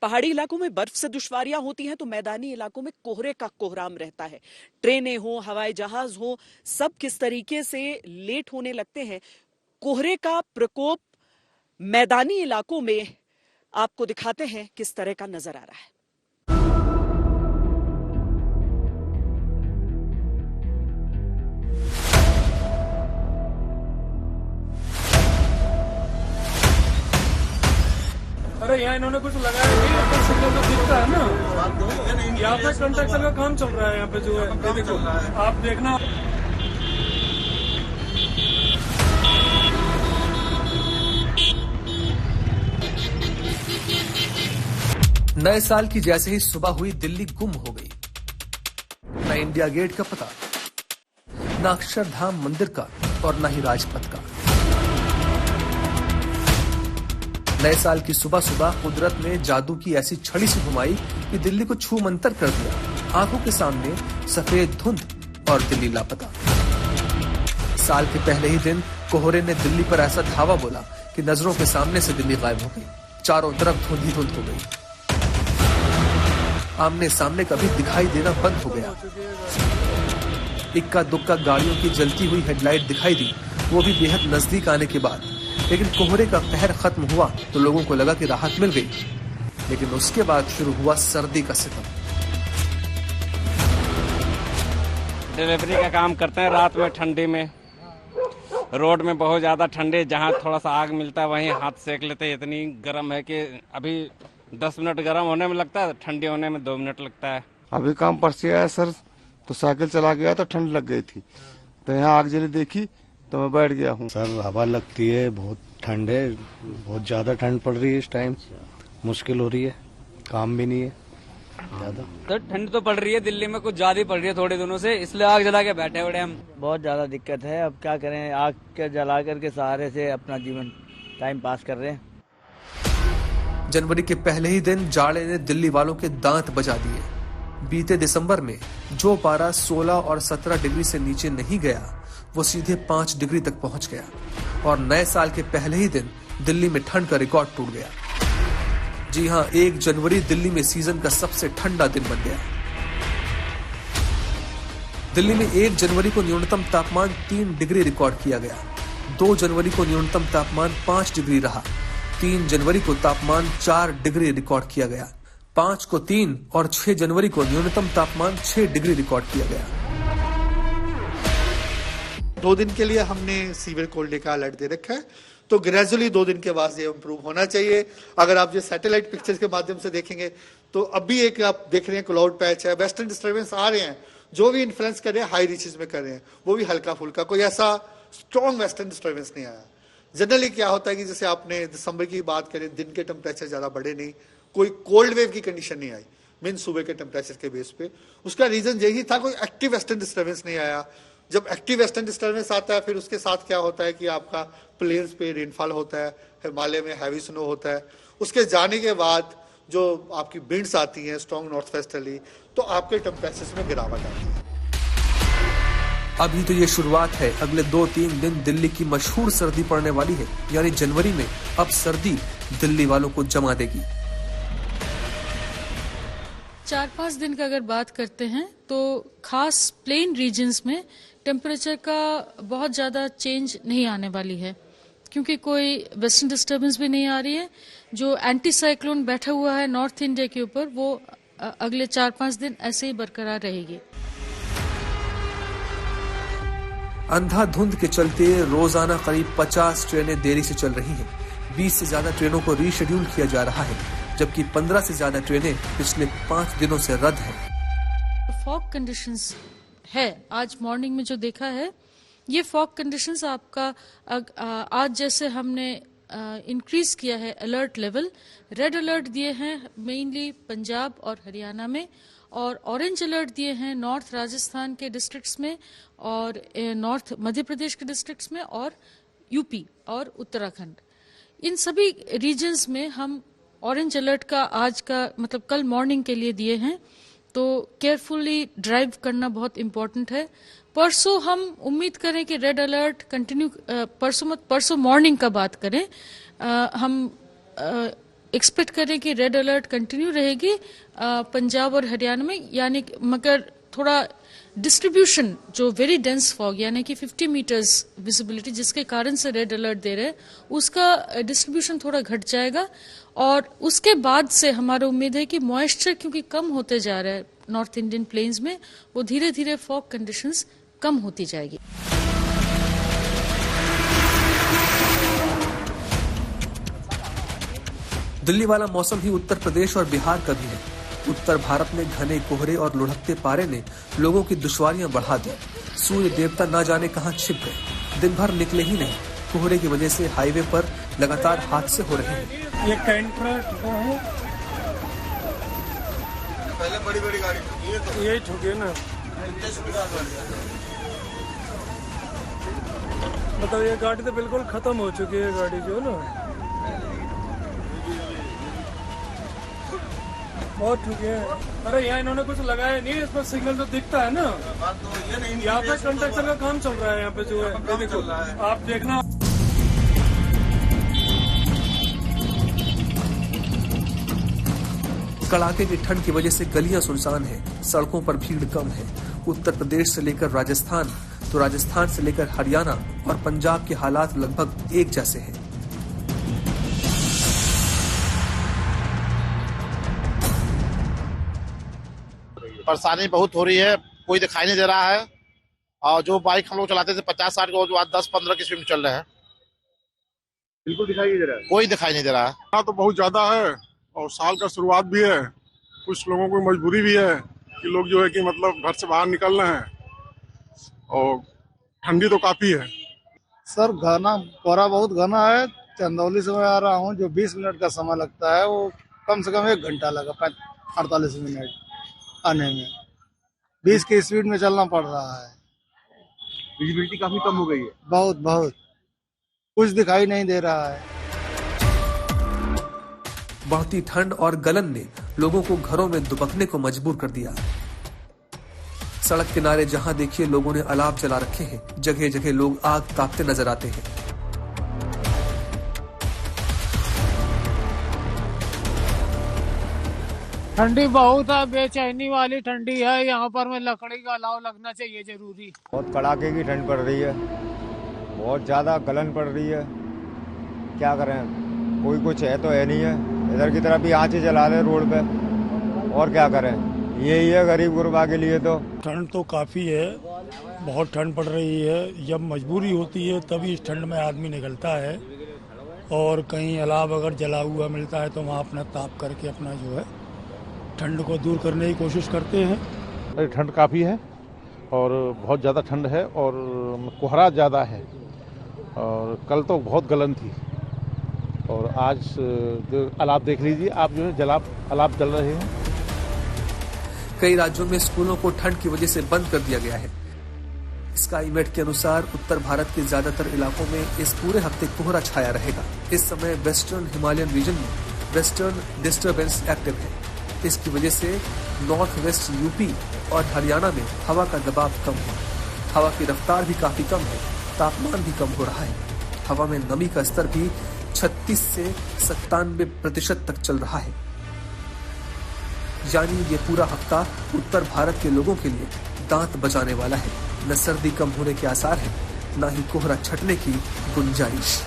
पहाड़ी इलाकों में बर्फ से दुश्वारियां होती हैं तो मैदानी इलाकों में कोहरे का कोहराम रहता है। ट्रेनें हो, हवाई जहाज हो, सब किस तरीके से लेट होने लगते हैं। कोहरे का प्रकोप मैदानी इलाकों में आपको दिखाते हैं किस तरह का नजर आ रहा है। अरे यहाँ इन्होंने कुछ लगाया नहीं, ऊपर सिग्नल तो दिखता है ना। यहाँ पे कंस्ट्रक्शन का काम चल रहा है, यहाँ पे जो है ये देखो, आप देखना। नए साल की जैसे ही सुबह हुई, दिल्ली गुम हो गई। न इंडिया गेट का पता, न अक्षरधाम मंदिर का और न ही राजपथ का। नए साल की सुबह सुबह कुदरत ने जादू की ऐसी छड़ी से घुमाई कि दिल्ली को छू मंतर कर दिया। आंखों के सामने सफेद धुंध और दिल्ली लापता। साल के पहले ही दिन कोहरे ने दिल्ली पर ऐसा धावा बोला कि नजरों के सामने से दिल्ली गायब हो गई। चारों तरफ धुंध ही धुंध हो गई। आमने सामने कभी दिखाई देना बंद हो गया। इक्का दुक्का गाड़ियों की जलती हुई हेडलाइट दिखाई दी, वो भी बेहद नजदीक आने के बाद। लेकिन कोहरे का कहर खत्म हुआ तो लोगों को लगा कि राहत मिल गई। लेकिन उसके बाद शुरू हुआ सर्दी का सितम। डिलीवरी का काम करते हैं रात में ठंडी में। रोड में बहुत ज्यादा ठंडी, जहाँ थोड़ा सा आग मिलता है वहीं हाथ सेक लेते हैं। इतनी गर्म है कि अभी 10 मिनट गर्म होने में लगता है, ठंडी होने में 2 मिनट लगता है। अभी काम पर से आया सर, तो साइकिल चला गया तो ठंड लग गई थी, तो यहाँ आग जली देखी तो मैं बैठ गया हूँ। सर हवा लगती है, बहुत ठंड है, बहुत ज्यादा ठंड पड़ रही है इस टाइम। मुश्किल हो रही है, काम भी नहीं है ज्यादा। सर ठंड तो पड़ रही है, दिल्ली में कुछ ज्यादा ही पड़ रही है थोड़े दिनों से, इसलिए आग जला के बैठे हुए हम। बहुत ज्यादा दिक्कत है, अब क्या करें, आग के जला करके सहारे से अपना जीवन टाइम पास कर रहे हैं। जनवरी के पहले ही दिन जाड़े ने दिल्ली वालों के दांत बजा दिए। बीते दिसंबर में जो पारा 16 और 17 डिग्री से नीचे नहीं गया, वो सीधे 5 डिग्री तक पहुंच गया। और नए साल के पहले ही दिन दिल्ली में ठंड का रिकॉर्ड टूट गया। जी हां, 1 जनवरी दिल्ली में सीजन का सबसे ठंडा दिन बन गया। दिल्ली में 1 जनवरी को न्यूनतम तापमान 3 डिग्री रिकॉर्ड किया गया। 2 जनवरी को न्यूनतम तापमान 5 डिग्री रहा। 3 जनवरी को तापमान 4 डिग्री रिकॉर्ड किया गया। 5 को 3 और 6 जनवरी को न्यूनतम तापमान 6 डिग्री रिकॉर्ड किया गया। 2 दिन के लिए हमने सीवियर कोल्ड डे का अलर्ट दे रखा है, तो ग्रेजुअली 2 दिन के बाद ये इम्प्रूव होना चाहिए। अगर आप ये सैटेलाइट पिक्चर्स के माध्यम से देखेंगे तो अभी एक आप देख रहे हैं क्लाउड पैच है, वेस्टर्न डिस्टर्बेंस आ रहे हैं, जो भी इन्फ्लुएंस कर रहे हैं हाई रीचेस में कर रहे हैं, वो भी हल्का फुल्का, कोई ऐसा स्ट्रॉन्ग वेस्टर्न डिस्टर्बेंस नहीं आया। जनरली क्या होता है कि जैसे आपने दिसंबर की बात करें, दिन के टेम्परेचर ज्यादा बढ़े नहीं, कोई कोल्ड वेव की कंडीशन नहीं आई मीन सुबह के टेम्परेचर के बेस पे। उसका रीजन यही था, कोई एक्टिव वेस्टर्न डिस्टर्बेंस नहीं आया। जब एक्टिव वेस्टर्न डिस्टर्बेंस आता है, फिर उसके साथ क्या होता है कि आपका प्लेन्स पे रेनफॉल होता है, हिमालय में हैवी स्नो होता है। उसके जाने के बाद जो आपकी विंड्स आती हैं स्ट्रॉन्ग नॉर्थ वेस्टर्ली, तो आपके टेम्परेचर्स में गिरावट आती है। अभी तो ये शुरुआत है। अगले 2-3 दिन दिल्ली की मशहूर सर्दी पड़ने वाली है। यानी जनवरी में अब सर्दी दिल्ली वालों को जमा देगी। 4-5 दिन का अगर बात करते हैं तो खास प्लेन रीजन्स में टेम्परेचर का बहुत ज़्यादा चेंज नहीं आने वाली है, क्योंकि कोई वेस्टर्न डिस्टर्बेंस भी नहीं आ रही है। जो एंटी साइक्लोन बैठा हुआ है नॉर्थ इंडिया के ऊपर, वो अगले 4-5 दिन ऐसे ही बरकरार रहेगी। अंधाधुंध के चलते रोजाना करीब 50 ट्रेनें देरी से चल रही हैं। 20 से ज्यादा ट्रेनों को रीशेड्यूल किया जा रहा है, जबकि 15 से ज्यादा ट्रेनें पिछले 5 दिनों से रद्द हैं। फॉग कंडीशंस है, आज मॉर्निंग में जो देखा है, ये फॉग कंडीशंस आपका आज जैसे हमने इंक्रीज किया है अलर्ट लेवल। रेड अलर्ट दिए हैं मेनली पंजाब और हरियाणा में, और ऑरेंज अलर्ट दिए हैं नॉर्थ राजस्थान के डिस्ट्रिक्ट्स में और नॉर्थ मध्य प्रदेश के डिस्ट्रिक्ट्स में और यूपी और उत्तराखंड। इन सभी रीजन्स में हम ऑरेंज अलर्ट का आज का मतलब कल मॉर्निंग के लिए दिए हैं, तो केयरफुली ड्राइव करना बहुत इम्पोर्टेंट है। परसों हम उम्मीद करें कि रेड अलर्ट कंटिन्यू, परसों मॉर्निंग का बात करें, हम एक्सपेक्ट करें कि रेड अलर्ट कंटिन्यू रहेगी पंजाब और हरियाणा में, यानी मगर थोड़ा डिस्ट्रीब्यूशन जो वेरी डेंस फॉग यानी कि 50 मीटर्स विजिबिलिटी जिसके कारण से रेड अलर्ट दे रहे हैं, उसका डिस्ट्रीब्यूशन थोड़ा घट जाएगा। और उसके बाद से हमारा उम्मीद है कि मॉइस्चर क्योंकि कम होते जा रहा है नॉर्थ इंडियन प्लेन्स में, वो धीरे धीरे फॉग कंडीशंस कम होती जाएगी। दिल्ली वाला मौसम ही उत्तर प्रदेश और बिहार का भी है। उत्तर भारत में घने कोहरे और लुढ़कते पारे ने लोगों की दुश्वारियां बढ़ा दी। सूर्य देवता न जाने कहां छिप गए, दिन भर निकले ही नहीं। कोहरे की वजह से हाईवे पर लगातार हादसे हो रहे हैं। ये कैंटर है, पहले बड़ी बड़ी गाड़ी ठुकी है तो यही ठुके ना, मतलब ये गाड़ी तो बिल्कुल खत्म हो चुकी है, गाड़ी जो ना बहुत ठुके हैं। अरे यहाँ इन्होंने कुछ लगाया नहीं, इस पर सिग्नल तो दिखता है ना। यहाँ पे कंडक्टर का काम चल रहा है, यहाँ पे जो है ये देखो, आप देखना। कड़ाके की ठंड की वजह से गलियां सुनसान हैं, सड़कों पर भीड़ कम है। उत्तर प्रदेश से लेकर राजस्थान, तो राजस्थान से लेकर हरियाणा और पंजाब के हालात लगभग एक जैसे हैं। परेशानी बहुत हो रही है, कोई दिखाई नहीं दे रहा है। और जो बाइक हम लोग चलाते थे 50-60 को, जो आज 10-15 की स्पीड में चल रहे हैं, बिल्कुल दिखाई नहीं दे रहा है। कोई दिखाई नहीं दे रहा है। हाँ, तो बहुत ज्यादा है और साल का शुरुआत भी है। कुछ लोगों को मजबूरी भी है कि लोग जो है कि मतलब घर से बाहर निकल रहे हैं और ठंडी तो काफी है। सर घना कोहरा बहुत घना है। चंदौली से मैं आ रहा हूँ, जो 20 मिनट का समय लगता है वो कम से कम 1 घंटा लगा, 48 मिनट आने में। 20 की स्पीड में चलना पड़ रहा है। विजिबिलिटी काफी कम हो गई है। बहुत बहुत कुछ दिखाई नहीं दे रहा है। बढ़ती ठंड और गलन ने लोगों को घरों में दुबकने को मजबूर कर दिया। सड़क किनारे जहां देखिए लोगों ने अलाव जला रखे हैं, जगह जगह लोग आग तापते नजर आते हैं। ठंडी बहुत है, बेचैनी वाली ठंडी है। यहाँ पर में लकड़ी का अलाव लगना चाहिए जरूरी। बहुत कड़ाके की ठंड पड़ रही है, बहुत ज्यादा गलन पड़ रही है। क्या करें, कोई कुछ है तो है नहीं है। इधर की तरफ भी आँचें जला रहे रोड पे, और क्या करें, यही है गरीब गुरबा के लिए। तो ठंड तो काफी है, बहुत ठंड पड़ रही है। जब मजबूरी होती है तभी इस ठंड में आदमी निकलता है, और कहीं अलाव अगर जला हुआ मिलता है तो वहाँ अपना ताप करके अपना जो है ठंड को दूर करने की कोशिश करते हैं। ठंड काफ़ी है और बहुत ज़्यादा ठंड है और कोहरा ज़्यादा है, और कल तो बहुत गलन थी, और आज जो अलाव देख लीजिए आप, जो है अलाव जल रहे हैं। कई राज्यों में स्कूलों को ठंड की वजह से बंद कर दिया गया है। स्काईमेट के अनुसार उत्तर भारत के ज्यादातर इलाकों में इस पूरे हफ्ते कोहरा छाया रहेगा। इस समय वेस्टर्न हिमालयन रीजन में वेस्टर्न डिस्टर्बेंस एक्टिव है। इसकी वजह से नॉर्थ वेस्ट यूपी और हरियाणा में हवा का दबाव कम है। हवा की रफ्तार भी काफी कम है, तापमान भी कम हो रहा है। हवा में नमी का स्तर भी 36 से 97% तक चल रहा है। यानी ये पूरा हफ्ता उत्तर भारत के लोगों के लिए दांत बचाने वाला है। न सर्दी कम होने के आसार है, न ही कोहरा छटने की गुंजाइश।